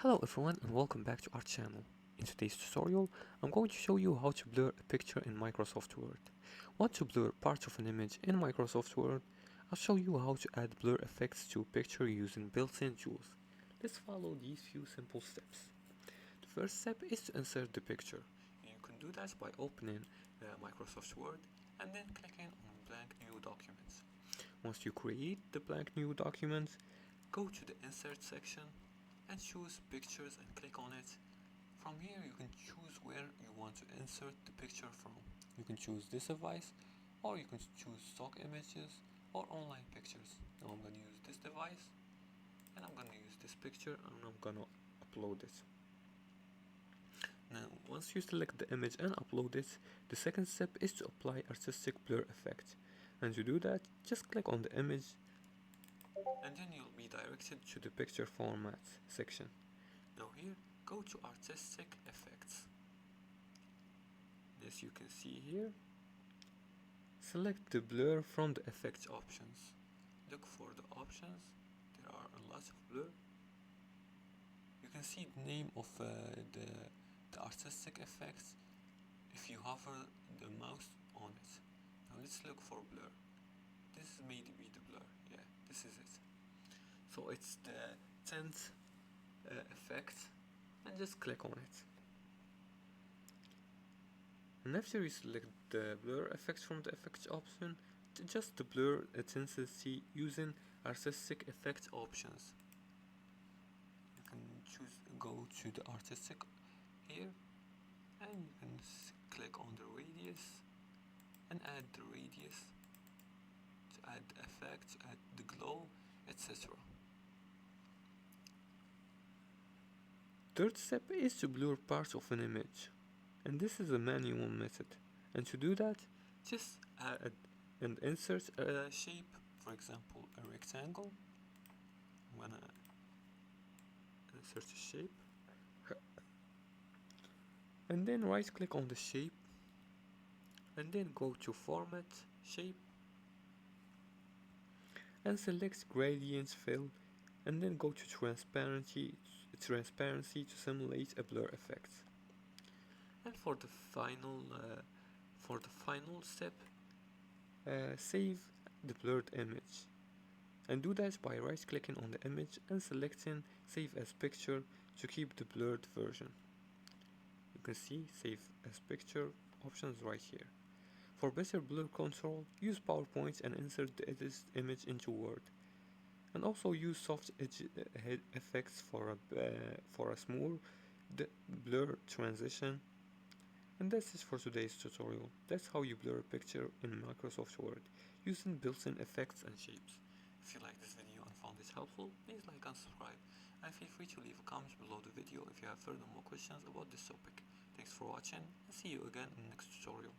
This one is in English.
Hello everyone and welcome back to our channel. In today's tutorial, I'm going to show you how to blur a picture in Microsoft Word. Want to blur parts of an image in Microsoft Word? I'll show you how to add blur effects to a picture using built-in tools. Let's follow these few simple steps. The first step is to insert the picture. You can do that by opening Microsoft Word and then clicking on blank new documents. Once you create the blank new document, go to the insert section and choose pictures and click on it. From here you can choose where you want to insert the picture from. You can choose this device, or you can choose stock images or online pictures. Now I'm going to use this device and I'm going to use this picture and I'm going to upload it. Now once you select the image and upload it, the second step is to apply artistic blur effect. And to do that, just click on the image and then you'll be directed to the picture format section. Now here, go to artistic effects. As you can see here, select the blur from the effects options. Look for the options, there are a lot of blur. You can see the name of the artistic effects if you hover the mouse on it. Now let's look for blur. This is maybe the blur, yeah, this is it. So it's the 10th effect, and just click on it. And after you select the blur effects from the effects option, adjust the blur intensity using artistic effects options. You can go to the artistic here, and you can click on the radius and add the radius to add the effect, to add the glow, etc. Third step is to blur parts of an image, and this is a manual method. And to do that, just add and insert a shape, for example a rectangle. I'm gonna insert a shape and then right click on the shape and then go to format, shape, and select gradient fill, and then go to transparency to simulate a blur effect. And for the final step, save the blurred image, and do that by right clicking on the image and selecting save as picture to keep the blurred version. You can see save as picture options right here. For better blur control, use PowerPoint and insert the edited image into Word. And also use soft edge effects for a smooth blur transition. And that's it for today's tutorial. That's how you blur a picture in Microsoft Word using built-in effects and shapes. If you like this video and found it helpful, please like and subscribe, and feel free to leave a comment below the video if you have further more questions about this topic. Thanks for watching, and see you again in the next tutorial.